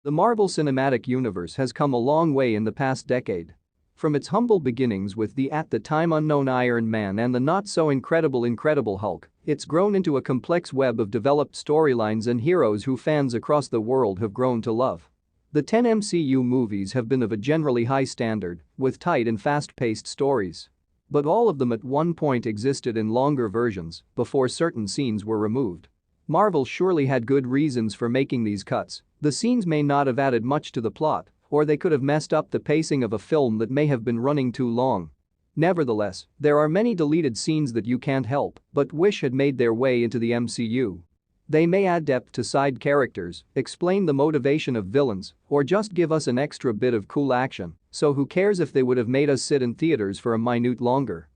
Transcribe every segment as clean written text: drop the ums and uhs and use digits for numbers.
The Marvel Cinematic Universe has come a long way in the past decade. From its humble beginnings with the at the time unknown Iron Man and the not-so-incredible Incredible Hulk, it's grown into a complex web of developed storylines and heroes who fans across the world have grown to love. The 10 MCU movies have been of a generally high standard, with tight and fast-paced stories. But all of them at one point existed in longer versions before certain scenes were removed. Marvel surely had good reasons for making these cuts. The scenes may not have added much to the plot, or they could have messed up the pacing of a film that may have been running too long. Nevertheless, there are many deleted scenes that you can't help but wish had made their way into the MCU. They may add depth to side characters, explain the motivation of villains, or just give us an extra bit of cool action, so who cares if they would have made us sit in theaters for a minute longer.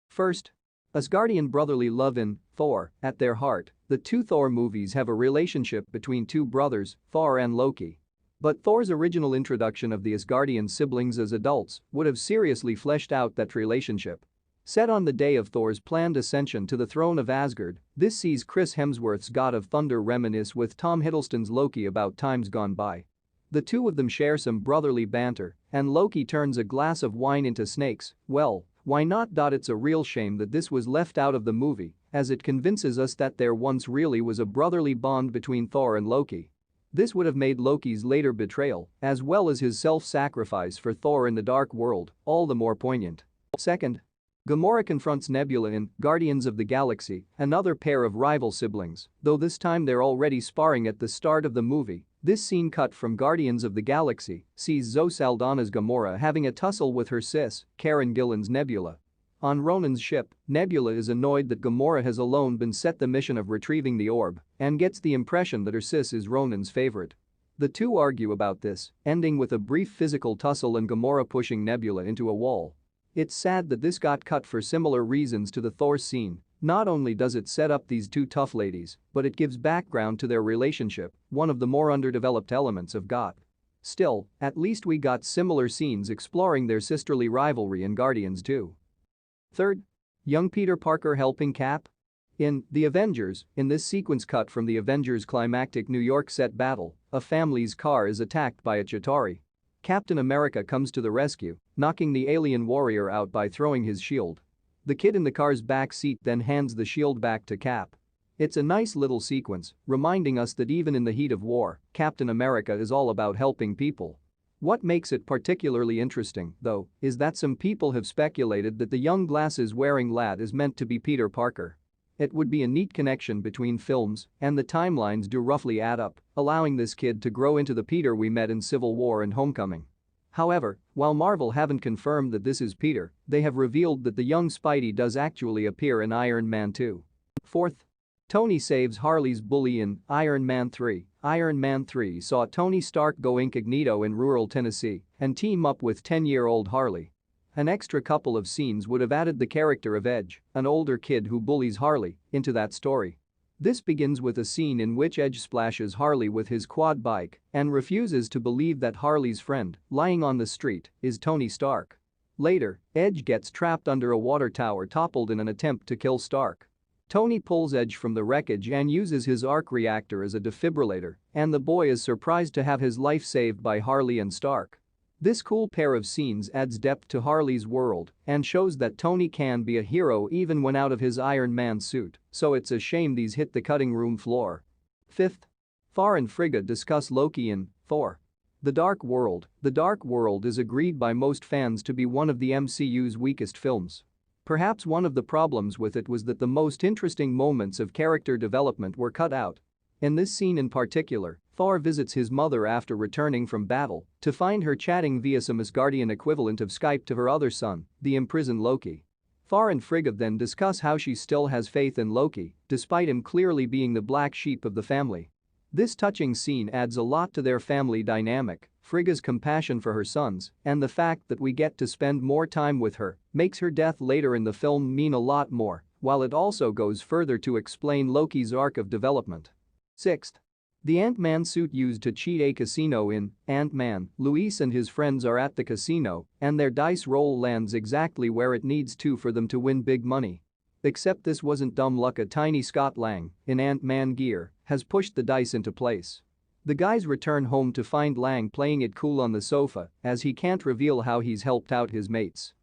First, Asgardian brotherly love in Thor. At their heart, the two Thor movies have a relationship between two brothers, Thor and Loki. But Thor's original introduction of the Asgardian siblings as adults would have seriously fleshed out that relationship. Set on the day of Thor's planned ascension to the throne of Asgard, this sees Chris Hemsworth's God of Thunder reminisce with Tom Hiddleston's Loki about times gone by. The two of them share some brotherly banter, and Loki turns a glass of wine into snakes. Well, why not? It's a real shame that this was left out of the movie, as it convinces us that there once really was a brotherly bond between Thor and Loki. This would have made Loki's later betrayal, as well as his self-sacrifice for Thor in the Dark World, all the more poignant. Second, Gamora confronts Nebula in Guardians of the Galaxy, another pair of rival siblings, though this time they're already sparring at the start of the movie. This scene cut from Guardians of the Galaxy sees Zoe Saldana's Gamora having a tussle with her sis, Karen Gillan's Nebula. On Ronan's ship, Nebula is annoyed that Gamora has alone been set the mission of retrieving the orb and gets the impression that her sis is Ronan's favorite. The two argue about this, ending with a brief physical tussle and Gamora pushing Nebula into a wall. It's sad that this got cut for similar reasons to the Thor scene. Not only does it set up these two tough ladies, but it gives background to their relationship, one of the more underdeveloped elements of GOT. Still, at least we got similar scenes exploring their sisterly rivalry in Guardians 2. Third, young Peter Parker helping Cap? In The Avengers, in this sequence cut from the Avengers' climactic New York set battle, a family's car is attacked by a Chitauri. Captain America comes to the rescue, knocking the alien warrior out by throwing his shield. The kid in the car's back seat then hands the shield back to Cap. It's a nice little sequence, reminding us that even in the heat of war, Captain America is all about helping people. What makes it particularly interesting, though, is that some people have speculated that the young glasses-wearing lad is meant to be Peter Parker. It would be a neat connection between films, and the timelines do roughly add up, allowing this kid to grow into the Peter we met in Civil War and Homecoming. However, while Marvel haven't confirmed that this is Peter, they have revealed that the young Spidey does actually appear in Iron Man 2. Fourth, Tony saves Harley's bully in Iron Man 3. Iron Man 3 saw Tony Stark go incognito in rural Tennessee and team up with 10-year-old Harley. An extra couple of scenes would have added the character of Edge, an older kid who bullies Harley, into that story. This begins with a scene in which Edge splashes Harley with his quad bike and refuses to believe that Harley's friend, lying on the street, is Tony Stark. Later, Edge gets trapped under a water tower toppled in an attempt to kill Stark. Tony pulls Edge from the wreckage and uses his arc reactor as a defibrillator, and the boy is surprised to have his life saved by Harley and Stark. This cool pair of scenes adds depth to Harley's world and shows that Tony can be a hero even when out of his Iron Man suit, so it's a shame these hit the cutting room floor. Fifth, Thor and Frigga discuss Loki in Thor: The Dark World. The Dark World is agreed by most fans to be one of the MCU's weakest films. Perhaps one of the problems with it was that the most interesting moments of character development were cut out. In this scene in particular, Thor visits his mother after returning from battle to find her chatting via some Asgardian equivalent of Skype to her other son, the imprisoned Loki. Thor and Frigga then discuss how she still has faith in Loki, despite him clearly being the black sheep of the family. This touching scene adds a lot to their family dynamic. Frigga's compassion for her sons and the fact that we get to spend more time with her makes her death later in the film mean a lot more, while it also goes further to explain Loki's arc of development. Sixth, the Ant-Man suit used to cheat a casino in Ant-Man. Luis and his friends are at the casino, and their dice roll lands exactly where it needs to for them to win big money. Except this wasn't dumb luck. A tiny Scott Lang, in Ant-Man gear, has pushed the dice into place. The guys return home to find Lang playing it cool on the sofa as he can't reveal how he's helped out his mates.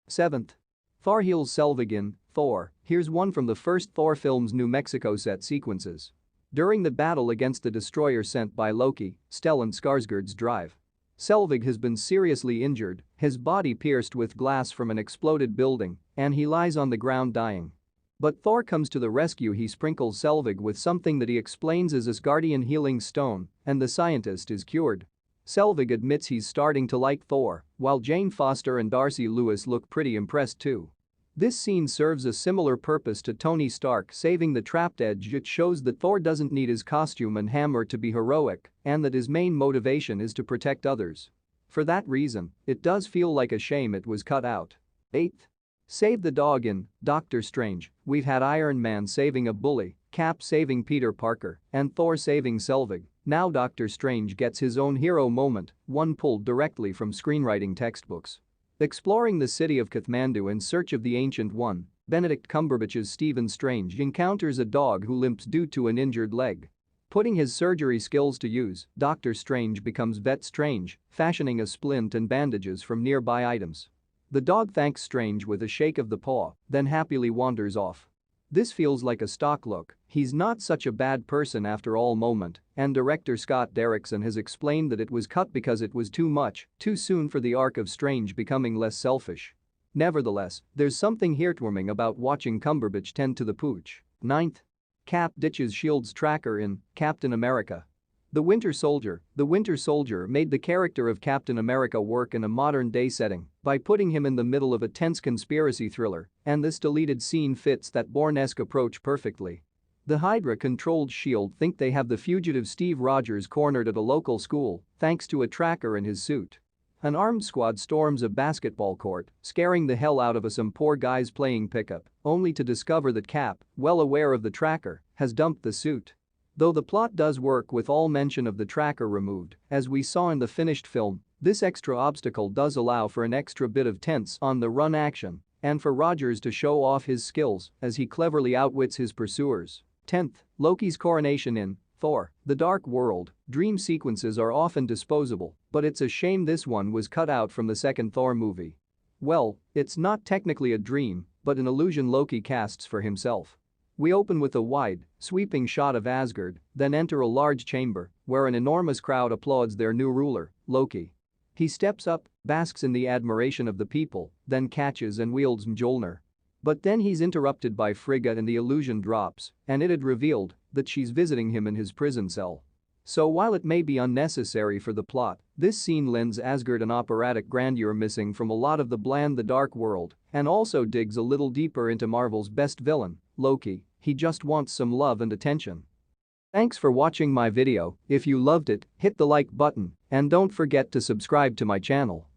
7th. Thor heals Selvig in Thor. Here's one from the first Thor film's New Mexico set sequences. During the battle against the destroyer sent by Loki, Stellan Skarsgård's drive. Selvig has been seriously injured, his body pierced with glass from an exploded building, and he lies on the ground dying. But Thor comes to the rescue. He sprinkles Selvig with something that he explains is Asgardian healing stone, and the scientist is cured. Selvig admits he's starting to like Thor, while Jane Foster and Darcy Lewis look pretty impressed too. This scene serves a similar purpose to Tony Stark saving the trapped Edge. It shows that Thor doesn't need his costume and hammer to be heroic, and that his main motivation is to protect others. For that reason, it does feel like a shame it was cut out. 8th. Save the dog in Doctor Strange. We've had Iron Man saving a bully, Cap saving Peter Parker, and Thor saving Selvig. Now Doctor Strange gets his own hero moment, one pulled directly from screenwriting textbooks. Exploring the city of Kathmandu in search of the Ancient One, Benedict Cumberbatch's Stephen Strange encounters a dog who limps due to an injured leg. Putting his surgery skills to use, Doctor Strange becomes Vet Strange, fashioning a splint and bandages from nearby items. The dog thanks Strange with a shake of the paw, then happily wanders off. This feels like a stock look, he's not such a bad person after all moment, and director Scott Derrickson has explained that it was cut because it was too much, too soon for the arc of Strange becoming less selfish. Nevertheless, there's something heartwarming about watching Cumberbatch tend to the pooch. 9th. Cap ditches S.H.I.E.L.D's tracker in Captain America. The Winter Soldier made the character of Captain America work in a modern-day setting by putting him in the middle of a tense conspiracy thriller, and this deleted scene fits that Bourne-esque approach perfectly. The Hydra-controlled S.H.I.E.L.D. think they have the fugitive Steve Rogers cornered at a local school thanks to a tracker in his suit. An armed squad storms a basketball court, scaring the hell out of some poor guys playing pickup, only to discover that Cap, well aware of the tracker, has dumped the suit. Though the plot does work with all mention of the tracker removed, as we saw in the finished film, this extra obstacle does allow for an extra bit of tense on-the-run action and for Rogers to show off his skills as he cleverly outwits his pursuers. 10th. Loki's coronation in Thor: The Dark World. Dream sequences are often disposable, but it's a shame this one was cut out from the second Thor movie. Well, it's not technically a dream, but an illusion Loki casts for himself. We open with a wide, sweeping shot of Asgard, then enter a large chamber where an enormous crowd applauds their new ruler, Loki. He steps up, basks in the admiration of the people, then catches and wields Mjolnir. But then he's interrupted by Frigga and the illusion drops, and it had revealed that she's visiting him in his prison cell. So while it may be unnecessary for the plot, this scene lends Asgard an operatic grandeur missing from a lot of the bland The Dark World, and also digs a little deeper into Marvel's best villain, Loki. He just wants some love and attention. Thanks for watching my video. If you loved it, hit the like button and don't forget to subscribe to my channel.